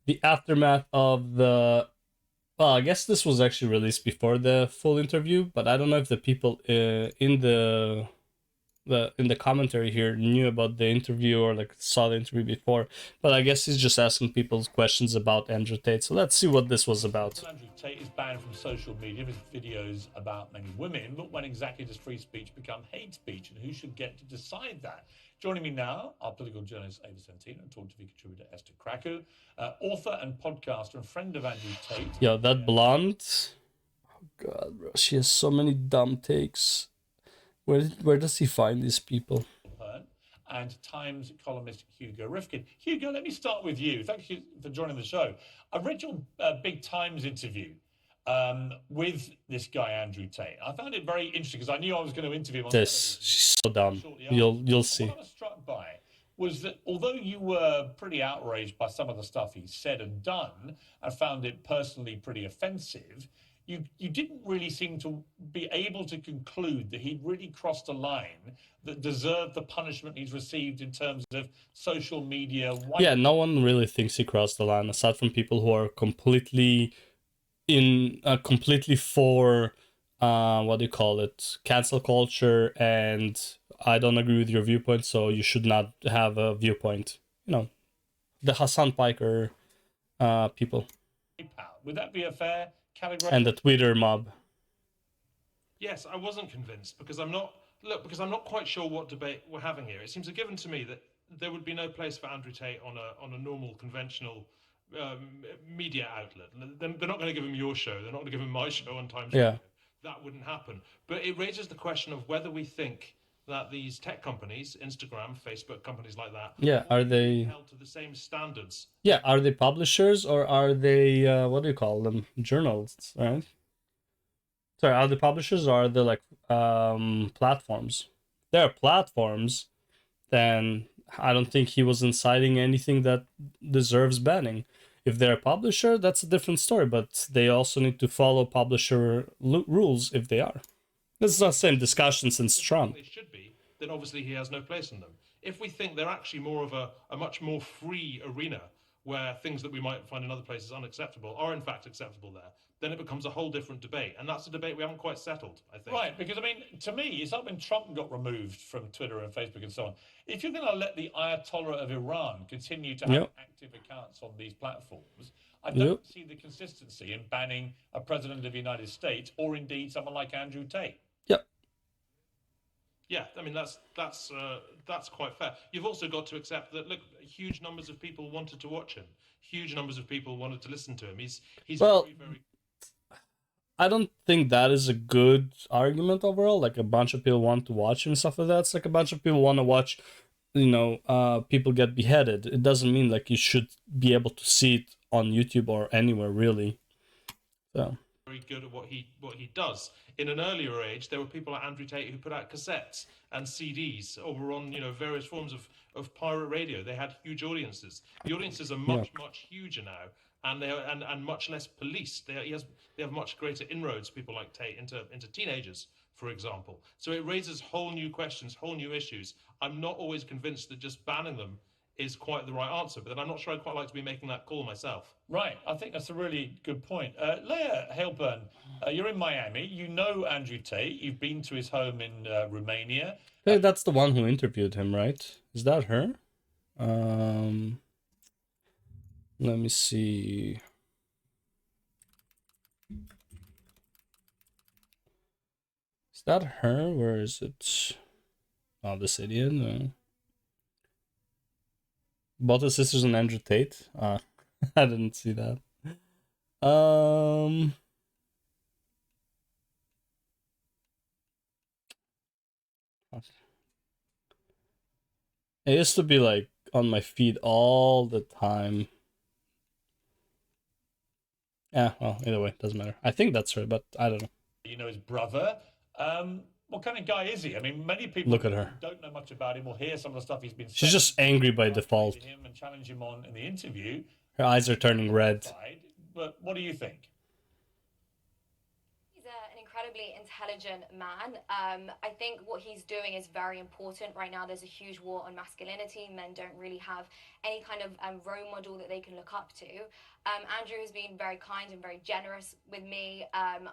the aftermath of the. Well, I guess this was actually released before the full interview, but I don't know if the people in the commentary here knew about the interview or like saw the interview before. But I guess he's just asking people questions about Andrew Tate. So let's see what this was about. Andrew Tate is banned from social media with videos about many women, but when exactly does free speech become hate speech, and who should get to decide that? Joining me now, our political journalist Ava Santino and Talk TV contributor Esther Krakow, author and podcaster and friend of Andrew Tate. Yo, that blonde. Oh god, bro, she has so many dumb takes. Where does he find these people? And Times columnist Hugo Rifkin. Hugo, let me start with you. Thank you for joining the show. I read your big Times interview with this guy Andrew Tate. I found it very interesting because I knew I was going to interview him. She's so dumb. You'll see. What I was struck by was that although you were pretty outraged by some of the stuff he said and done, and found it personally pretty offensive, you didn't really seem to be able to conclude that he'd really crossed a line that deserved the punishment he's received in terms of social media. Yeah, no one really thinks he crossed the line, aside from people who are completely for what do you call it, cancel culture, and I don't agree with your viewpoint, so you should not have a viewpoint. You know, the Hassan Piker people. Would that be a fair category? And the Twitter mob. Yes, I wasn't convinced because I'm not quite sure what debate we're having here. It seems a given to me that there would be no place for Andrew Tate on a normal, conventional media outlet. They're not going to give him your show. They're not going to give him my show on Times Radio. That wouldn't happen. But it raises the question of whether we think that these tech companies, Instagram, Facebook, companies like that, are they held to the same standards? Yeah, are they publishers or are they what do you call them? Journalists, right? Sorry, are they publishers or are they like platforms? If they're platforms, then I don't think he was inciting anything that deserves banning. If they're a publisher, that's a different story, but they also need to follow publisher rules if they are. This is the same discussion since Trump. They should be, then obviously he has no place in them. If we think they're actually more of a much more free arena where things that we might find in other places unacceptable are in fact acceptable there, then it becomes a whole different debate. And that's a debate we haven't quite settled, I think. Right, because I mean, to me, it's like when Trump got removed from Twitter and Facebook and so on. If you're going to let the Ayatollah of Iran continue to have active accounts on these platforms, I don't see the consistency in banning a president of the United States or indeed someone like Andrew Tate. Yeah, I mean that's quite fair. You've also got to accept that look, huge numbers of people wanted to watch him. Huge numbers of people wanted to listen to him. He's very. I don't think that is a good argument overall. Like a bunch of people want to watch him and stuff like that. It's like a bunch of people want to watch, people get beheaded. It doesn't mean like you should be able to see it on YouTube or anywhere really. So. Very good at what he does. In an earlier age, there were people like Andrew Tate who put out cassettes and CDs or were on various forms of pirate radio. They had huge audiences. The audiences are much huger now, and they are and much less policed. They have much greater inroads. People like Tate into teenagers, for example. So it raises whole new questions, whole new issues. I'm not always convinced that just banning them is quite the right answer, but then I'm not sure I'd quite like to be making that call myself. Right, I think that's a really good point. Leah Hailburn, you're in Miami. You know Andrew Tate. You've been to his home in Romania. Hey, that's the one who interviewed him, right? Is that her? Let me see. Is that her? Where is it? Oh, this idiot. No. Both the sisters and Andrew Tate. I didn't see that. It used to be like on my feed all the time. Yeah, well, either way, doesn't matter. I think that's her, but I don't know. You know his brother. What kind of guy is he? I mean, many people look at her. Don't know much about him or hear some of the stuff he's been saying. She's just angry by default. Him and challenge him on in the interview. Her eyes are turning red. But what do you think? He's an incredibly intelligent man. I think what he's doing is very important right now. There's a huge war on masculinity. Men don't really have any kind of role model that they can look up to. Andrew has been very kind and very generous with me.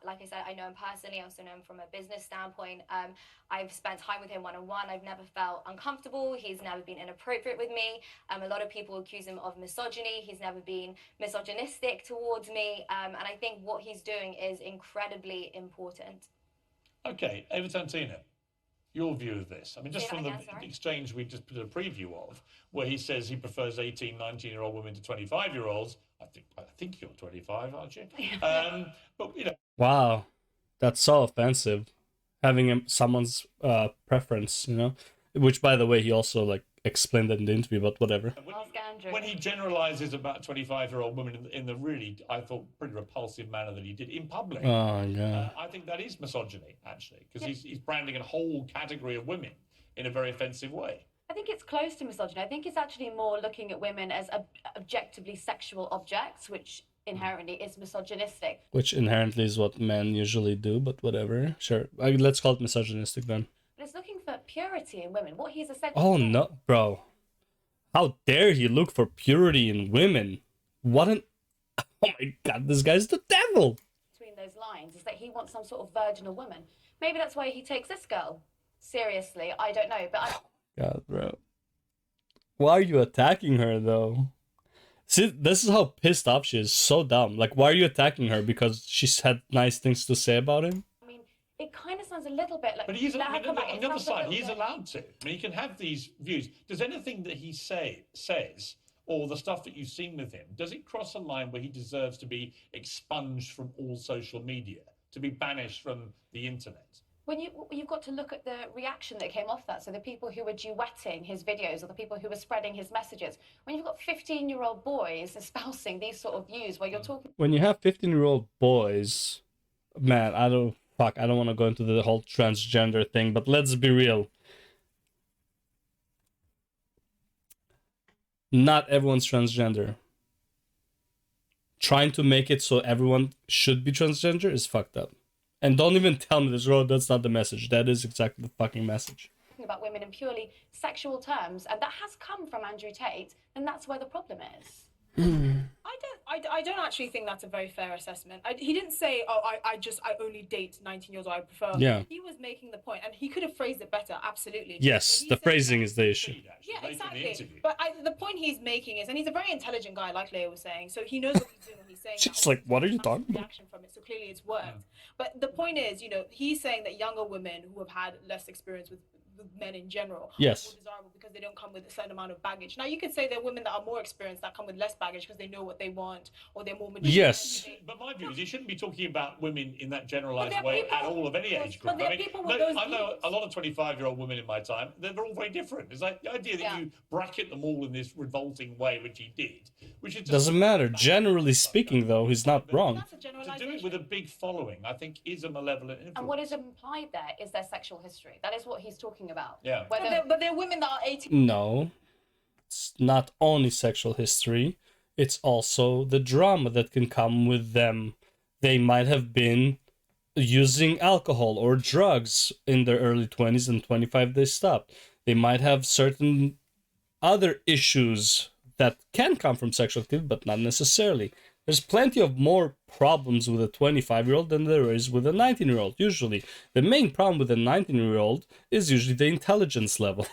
Like I said, I know him personally. I also know him from a business standpoint. I've spent time with him one-on-one. I've never felt uncomfortable. He's never been inappropriate with me. A lot of people accuse him of misogyny. He's never been misogynistic towards me. And I think what he's doing is incredibly important. Okay, Eva Tantina, your view of this. I mean, just Say that from again, the sorry. exchange we just put a preview of, where he says he prefers 18, 19-year-old women to 25-year-olds. I think you're 25, aren't you? But, you know. Wow, that's so offensive. Having someone's preference, you know? Which, by the way, he also, like, explained that in the interview, but whatever. When he generalizes about 25-year-old women in the really, I thought, pretty repulsive manner that he did in public, Oh, God. I think that is misogyny, actually, because he's branding a whole category of women in a very offensive way. I think it's close to misogyny. I think it's actually more looking at women as objectively sexual objects, which inherently is misogynistic. Which inherently is what men usually do, but whatever. Sure. Let's call it misogynistic then. But it's looking for purity in women. What he's essentially Oh, saying- no, bro. How dare he look for purity in women? What an... Oh my God, this guy's the devil! between those lines is that he wants some sort of virginal woman. Maybe that's why he takes this girl seriously. I don't know, but God, bro. Why are you attacking her, though? See, this is how pissed off she is. So dumb. Like, why are you attacking her? Because she's had nice things to say about him? I mean, it kind of sounds a little bit like. But he's, let her come back. on It the other sounds a side, little he's bit- allowed to. I mean, he can have these views. Does anything that he says, or the stuff that you've seen with him, does it cross a line where he deserves to be expunged from all social media, to be banished from the internet? When you've got to look at the reaction that came off that. So the people who were duetting his videos or the people who were spreading his messages. When you've got 15-year-old boys espousing these sort of views where you're talking. When you have 15-year-old boys, man, I don't want to go into the whole transgender thing, but let's be real. Not everyone's transgender. Trying to make it so everyone should be transgender is fucked up. And don't even tell me this, bro, that's not the message. That is exactly the fucking message. About women in purely sexual terms, and that has come from Andrew Tate, and that's where the problem is. I don't actually think that's a very fair assessment. He didn't say, "Oh, I only date 19-year-olds. I prefer." Yeah. He was making the point, and he could have phrased it better. Absolutely. Yes, But he the said phrasing that- is the issue. Yeah, Later in the exactly. interview. But the point he's making is, and he's a very intelligent guy, like Leia was saying, so he knows what he's doing when he's saying that. She's like, what are you Massive talking about? reaction from it, so clearly it's worked. But the point is, he's saying that younger women who have had less experience with men in general Yes. are more desirable because they don't come with a certain amount of baggage. Now, you could say there are women that are more experienced that come with less baggage because they know what they want or they're more mature. Yes. But my view is you shouldn't be talking about women in that generalised But there are way people- at all of any age group. but there are people with those I know views. a lot of 25-year-old women in my time, they're all very different. It's like the idea that you bracket them all in this revolting way, which he did, which is just Doesn't matter. Generally speaking, though, he's not wrong. That's a to do generalization. it with a big following, I think, is a malevolent influence. And what is implied there is their sexual history. That is what he's talking about. Yeah. Whether But there are women that are 18. No. It's not only sexual history, it's also the drama that can come with them. They might have been using alcohol or drugs in their early 20s and 25 they stopped. They might have certain other issues that can come from sexual activity, but not necessarily. There's plenty of more problems with a 25-year-old than there is with a 19-year-old, usually. The main problem with a 19-year-old is usually the intelligence level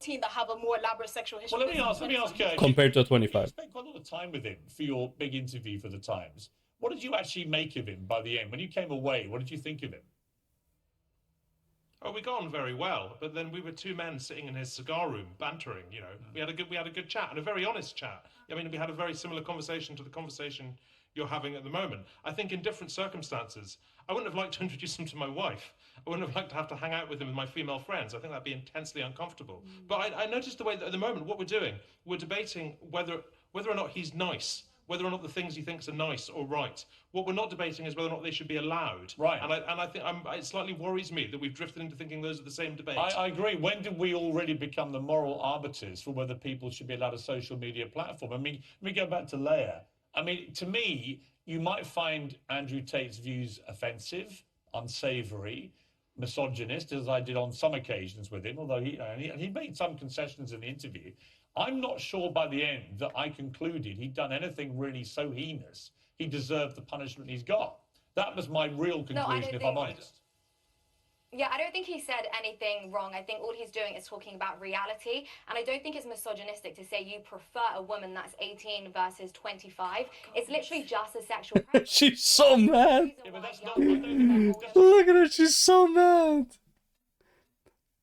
That have a more elaborate sexual history. Well, let me ask compared to a you 25. spent quite a lot of time with him for your big interview for the Times. What did you actually make of him by the end? When you came away, what did you think of him? Oh, we got on very well, but then we were two men sitting in his cigar room, bantering. We had a good chat and a very honest chat. I mean, we had a very similar conversation to the conversation you're having at the moment. I think in different circumstances, I wouldn't have liked to introduce him to my wife. I wouldn't have liked to have to hang out with him with my female friends. I think that'd be intensely uncomfortable. But I noticed the way that at the moment, what we're doing, we're debating whether or not he's nice. Whether or not the things he thinks are nice or right. What we're not debating is whether or not they should be allowed. Right. And I think it slightly worries me that we've drifted into thinking those are the same debate. I agree. When did we already become the moral arbiters for whether people should be allowed a social media platform? I mean, let me go back to Leia. I mean, to me, you might find Andrew Tate's views offensive, unsavory, misogynist, as I did on some occasions with him, although he made some concessions in the interview. I'm not sure by the end that I concluded he'd done anything really so heinous he deserved the punishment he's got. That was my real conclusion, if I'm honest. Yeah, I don't think he said anything wrong. I think all he's doing is talking about reality. And I don't think it's misogynistic to say you prefer a woman that's 18 versus 25. It's literally just a sexual preference. She's so mad. Yeah, but that's not, I don't think that's Look at her, she's so mad.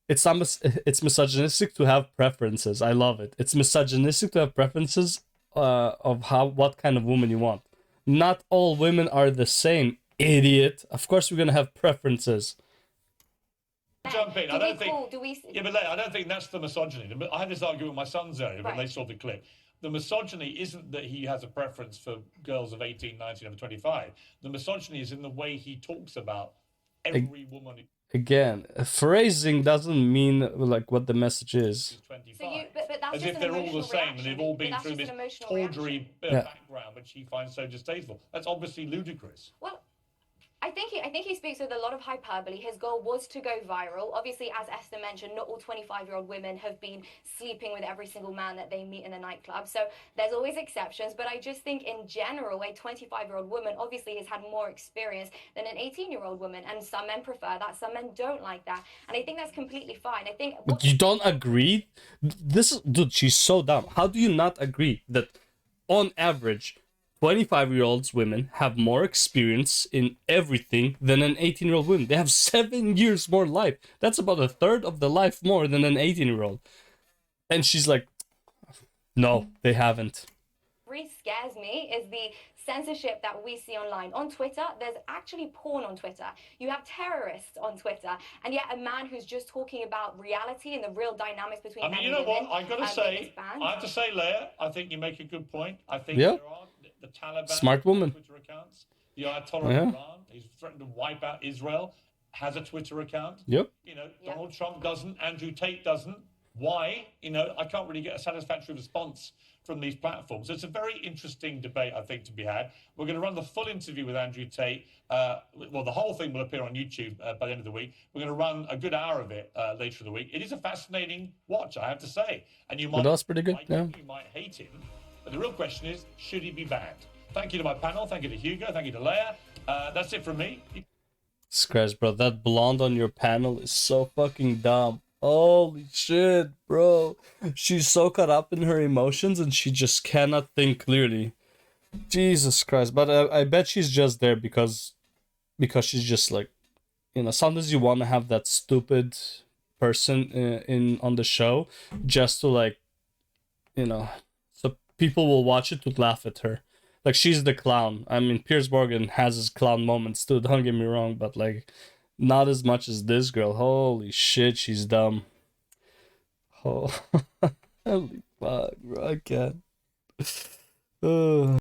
It's not it's misogynistic to have preferences. I love it. It's misogynistic to have preferences of what kind of woman you want. Not all women are the same, idiot. Of course we're gonna have preferences. jump in. I don't think. Yeah, but I don't think that's the misogyny. I had this argument with my sons earlier when they saw the clip. The misogyny isn't that he has a preference for girls of 18, 19, or 25. The misogyny is in the way he talks about every woman. Again, phrasing doesn't mean like what the message is. So but that's as if they're all the same and they've all been through this tawdry background which he finds so distasteful. That's obviously ludicrous. Well, I think he speaks with a lot of hyperbole. His goal was to go viral. Obviously, as Esther mentioned, not all 25-year-old women have been sleeping with every single man that they meet in a nightclub. So there's always exceptions. But I just think in general, a 25-year-old woman obviously has had more experience than an 18-year-old woman. And some men prefer that. Some men don't like that. And I think that's completely fine. I think... But you don't agree? Dude, she's so dumb. How do you not agree that on average... 25-year-olds women have more experience in everything than an 18-year-old woman. They have 7 years more life. That's about a third of the life more than an 18-year-old. And she's like, no, they haven't. What really scares me is the censorship that we see online. On Twitter, there's actually porn on Twitter. You have terrorists on Twitter. And yet a man who's just talking about reality and the real dynamics between men and women. I mean, you know what? I've got to say, I have to say, Leia, I think you make a good point. I think yeah. there are the Taliban smart woman Twitter accounts. The Ayatollah of Iran, he's threatened to wipe out Israel, has a Twitter account. Yep. You know, Donald Trump doesn't, Andrew Tate doesn't. Why? You know, I can't really get a satisfactory response from these platforms. It's a very interesting debate, I think, to be had. We're going to run the full interview with Andrew Tate. Well, the whole thing will appear on YouTube by the end of the week. We're going to run a good hour of it later in the week. It is a fascinating watch, I have to say. And you might that's pretty good. like him, you might hate him. But the real question is, should he be banned? Thank you to my panel. Thank you to Hugo. Thank you to Leia. That's it from me. Scratch, bro. That blonde on your panel is so fucking dumb. Holy shit, bro. She's so caught up in her emotions and she just cannot think clearly. Jesus Christ. But I bet she's just there because she's just like, you know, sometimes you want to have that stupid person on the show just to like, you know, so people will watch it to laugh at her. Like, she's the clown. I mean, Piers Morgan has his clown moments too, don't get me wrong, but like, not as much as this girl. Holy shit, she's dumb. Oh, holy fuck, bro, I can't.